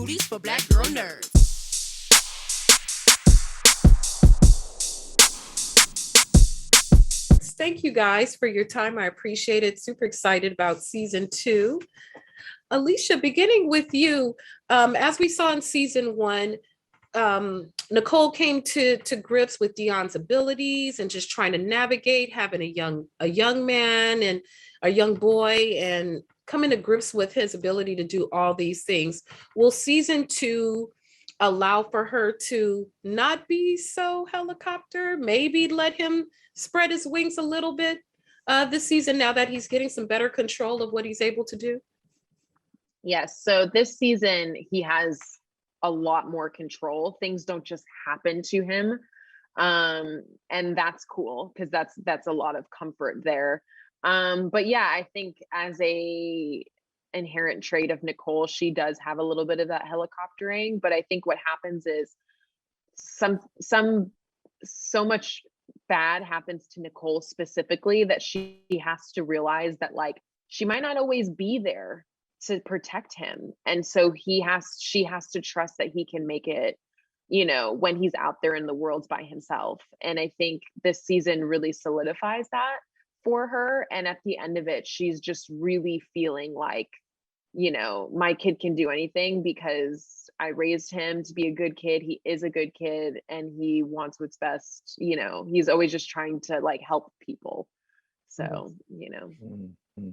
booties for black girl nerds. Thank you guys for your time. I appreciate it. Super excited about season 2. Alisha, beginning with you, as we saw in season 1, Nicole came to grips with Dion's abilities and just trying to navigate having a young man and a young boy and coming to grips with his ability to do all these things. Will season 2 allow for her to not be so helicopter? Maybe let him spread his wings a little bit this season now that he's getting some better control of what he's able to do? Yes. So this season, he has a lot more control. Things don't just happen to him. And that's cool because that's a lot of comfort there. But yeah, I think as a inherent trait of Nicole, she does have a little bit of that helicoptering. But I think what happens is so much bad happens to Nicole specifically that she has to realize that like she might not always be there to protect him, and so she has to trust that he can make it, you know, when he's out there in the world by himself. And I think this season really solidifies that for her, and at the end of it she's just really feeling like, you know, my kid can do anything because I raised him to be a good kid. He is a good kid and he wants what's best. You know, he's always just trying to like help people. So, you know. Mm-hmm.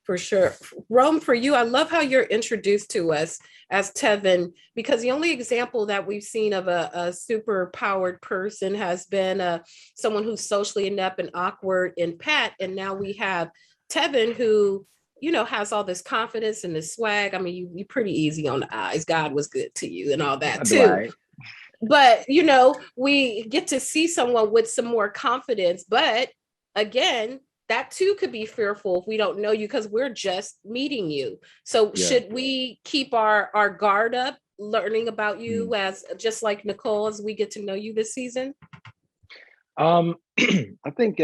For sure. Rome, for you, I love how you're introduced to us as Tevin, because the only example that we've seen of a super powered person has been someone who's socially inept and awkward in Pat. And now we have Tevin, who, you know, has all this confidence and this swag. I mean, you're pretty easy on the eyes. God was good to you and all that too. Right. But, you know, we get to see someone with some more confidence. But again, that too could be fearful if we don't know you because we're just meeting you. So should we keep our guard up, learning about you as just like Nicole as we get to know you this season? I think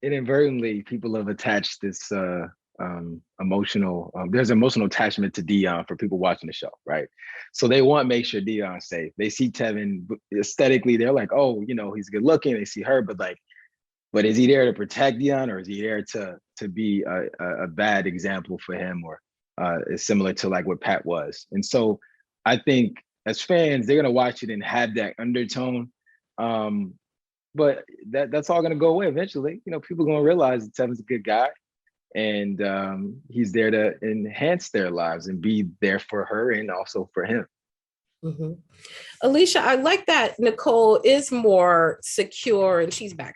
inadvertently people have attached this there's emotional attachment to Dion for people watching the show, right? So they want to make sure Dion's safe. They see Tevin aesthetically, they're like, oh, you know, he's good looking. They see her, but is he there to protect Dion, or is he there to be a bad example for him, or is similar to like what Pat was? And so I think as fans, they're gonna watch it and have that undertone. But that's all gonna go away eventually. You know, people are gonna realize that Tevin's a good guy, and he's there to enhance their lives and be there for her and also for him. Mm-hmm. Alisha, I like that Nicole is more secure and she's back.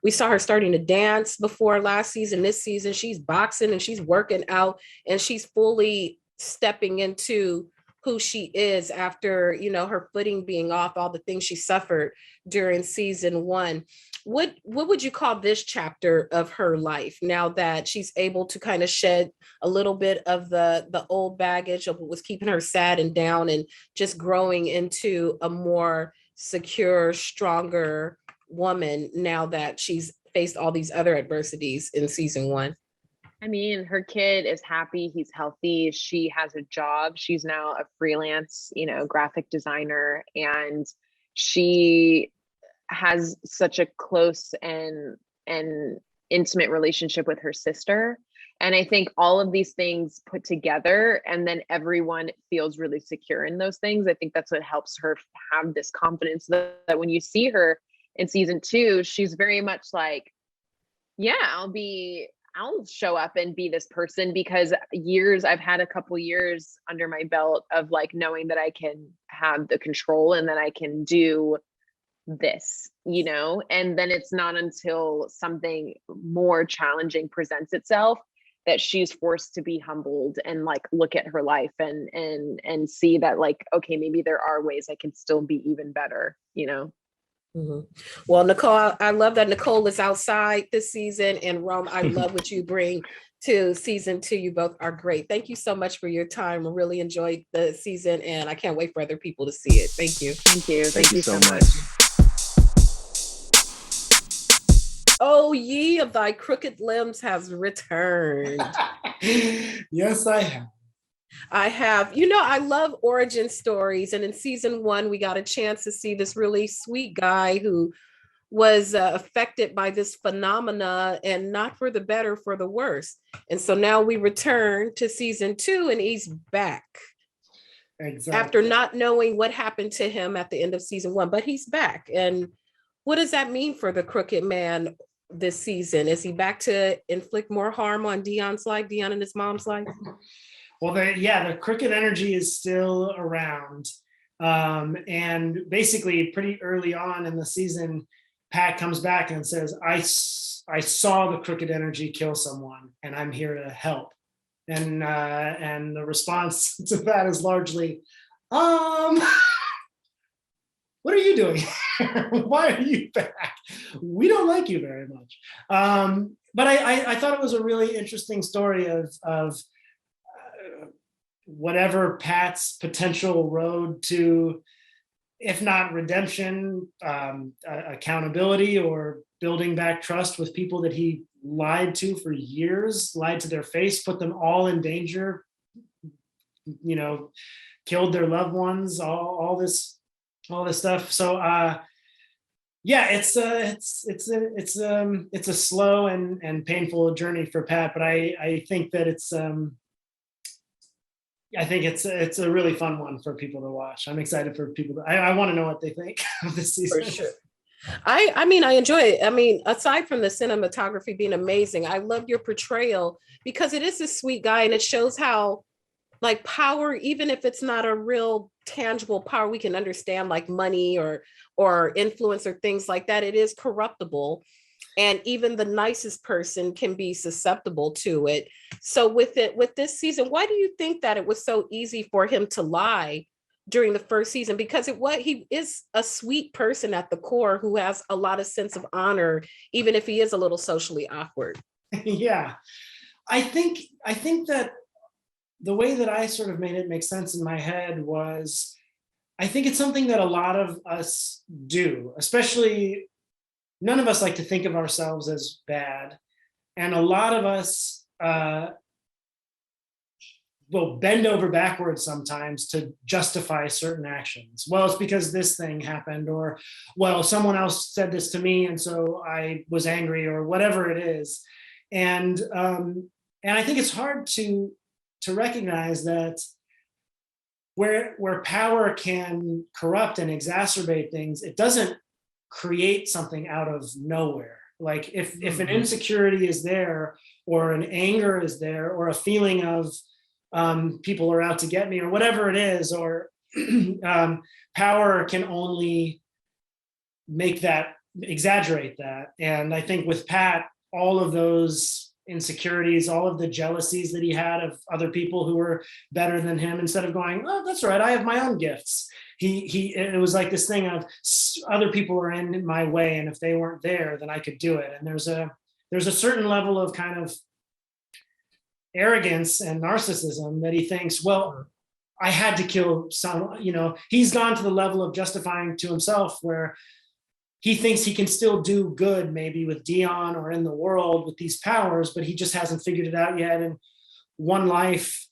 We saw her starting to dance before last season. This season, she's boxing and she's working out and she's fully stepping into who she is after, you know, her footing being off, all the things she suffered during season 1. What would you call this chapter of her life now that she's able to kind of shed a little bit of the old baggage of what was keeping her sad and down and just growing into a more secure, stronger woman now that she's faced all these other adversities in season 1? I mean, her kid is happy. He's healthy. She has a job. She's now a freelance, you know, graphic designer, and she has such a close and intimate relationship with her sister. And I think all of these things put together, and then everyone feels really secure in those things. I think that's what helps her have this confidence that when you see her in season 2, she's very much like, yeah, I'll show up and be this person, because I've had a couple years under my belt of like knowing that I can have the control and that I can do this, you know. And then it's not until something more challenging presents itself that she's forced to be humbled and like look at her life and see that like, okay, maybe there are ways I can still be even better, you know. Mm-hmm. Well, Nicole, I love that Nicole is outside this season, and Rome, I love what you bring to season 2. You both are great. Thank you so much for your time. I really enjoyed the season, and I can't wait for other people to see it. Thank you. Thank you. Thank you so much. Oh, ye of thy crooked limbs has returned. Yes, I have. I have. I love origin stories. And in season 1, we got a chance to see this really sweet guy who was affected by this phenomena, and not for the better, for the worse. And so now we return to season 2 and he's back. Exactly. After not knowing what happened to him at the end of season 1, but he's back. And what does that mean for the crooked man this season? Is he back to inflict more harm on Dion's life, Dion and his mom's life? Well, the crooked energy is still around. And basically pretty early on in the season, Pat comes back and says, I saw the crooked energy kill someone and I'm here to help. And the response to that is largely, what are you doing? Why are you back? We don't like you very much. But I thought it was a really interesting story of whatever Pat's potential road to, if not redemption, accountability, or building back trust with people that he lied to for years, lied to their face, put them all in danger, killed their loved ones, all this stuff. So it's a slow and painful journey for Pat, but I think that it's a really fun one for people to watch. I'm excited for people I want to know what they think of this season. For sure. I enjoy it. Aside from the cinematography being amazing, I love your portrayal because it is a sweet guy, and it shows how, like, power, even if it's not a real tangible power we can understand, like money or influence or things like that, it is corruptible. And even the nicest person can be susceptible to it. So with this season, why do you think that it was so easy for him to lie during the first season? Because he is a sweet person at the core who has a lot of sense of honor, even if he is a little socially awkward. Yeah. I think that the way that I sort of made it make sense in my head was, I think it's something that a lot of us do, especially none of us like to think of ourselves as bad. And a lot of us will bend over backwards sometimes to justify certain actions. Well, it's because this thing happened, or, well, someone else said this to me, and so I was angry, or whatever it is. And I think it's hard to recognize that where power can corrupt and exacerbate things, it doesn't create something out of nowhere. Like if an insecurity is there, or an anger is there, or a feeling of people are out to get me, or whatever it is, or power can only make that, exaggerate that. And I think with Pat, all of those insecurities, all of the jealousies that he had of other people who were better than him, instead of going, oh, that's right, I have my own gifts, it was like this thing of other people are in my way, and if they weren't there, then I could do it. And there's a certain level of kind of arrogance and narcissism that he thinks, well, I had to kill some, he's gone to the level of justifying to himself where he thinks he can still do good, maybe with Dion or in the world with these powers, but he just hasn't figured it out yet. And one life,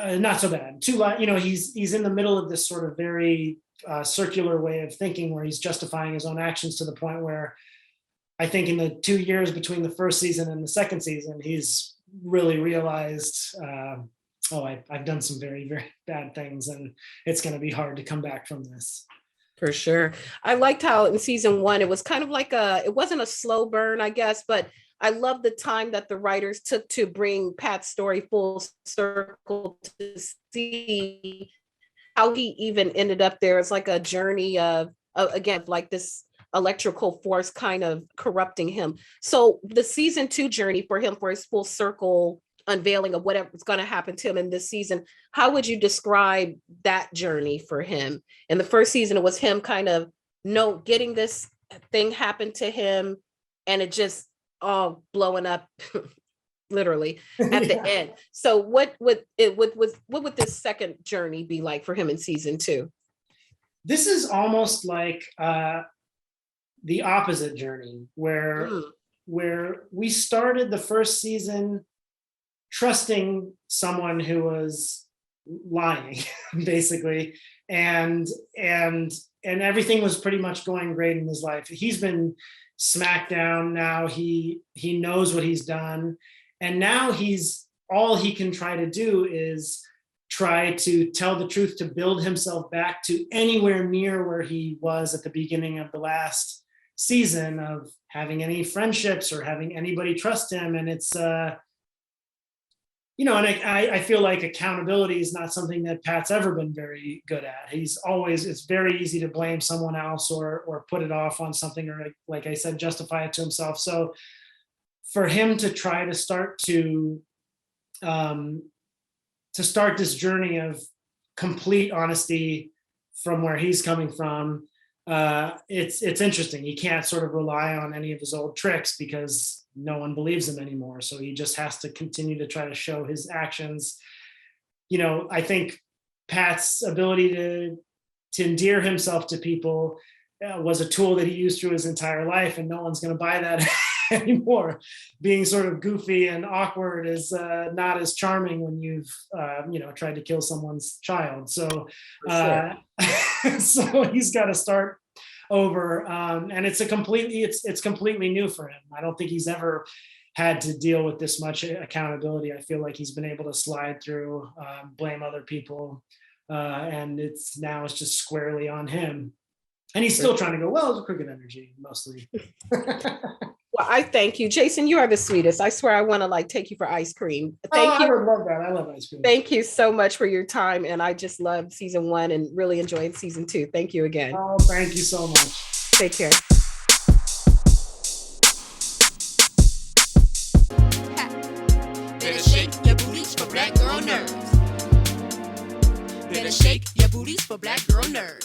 not so bad. Two life, he's in the middle of this sort of very circular way of thinking, where he's justifying his own actions to the point where I think in the 2 years between the first season and the second season, he's really realized, I've done some very, very bad things, and it's going to be hard to come back from this. For sure. I liked how in season 1, it was kind of like it wasn't a slow burn, I guess, but I love the time that the writers took to bring Pat's story full circle to see how he even ended up there. It's like a journey of again, like this electrical force kind of corrupting him. So the season 2 journey for him, for his full circle unveiling of whatever's going to happen to him in this season, how would you describe that journey for him? In the first season, it was him kind of getting this thing happen to him, and it just all blowing up literally at the end. So what would this second journey be like for him in season 2? This is almost like the opposite journey, where we started the first season trusting someone who was lying, basically, and everything was pretty much going great in his life. He's been smacked down now. He knows what he's done, and now all he can try to do is try to tell the truth, to build himself back to anywhere near where he was at the beginning of the last season, of having any friendships or having anybody trust him. And it's and I feel like accountability is not something that Pat's ever been very good at. It's very easy to blame someone else or put it off on something, or like I said, justify it to himself. So for him to try to start this journey of complete honesty from where he's coming from, it's interesting. He can't sort of rely on any of his old tricks because no one believes him anymore. So he just has to continue to try to show his actions. I think Pat's ability to endear himself to people was a tool that he used through his entire life, and no one's going to buy that anymore. Being sort of goofy and awkward is not as charming when you've tried to kill someone's child. So so he's got to start over, and it's completely new for him. I don't think he's ever had to deal with this much accountability. I feel like he's been able to slide through, blame other people, and it's just squarely on him. And he's still trying to go, well, it's crooked energy mostly. Well, I thank you. Jason, you are the sweetest. I swear I want to take you for ice cream. Thank you. I would love that. I love ice cream. Thank you so much for your time. And I just loved season 1 and really enjoyed season 2. Thank you again. Oh, thank you so much. Take care. Better shake your booties for black girl nerves. Better shake your booties for black girl nerves.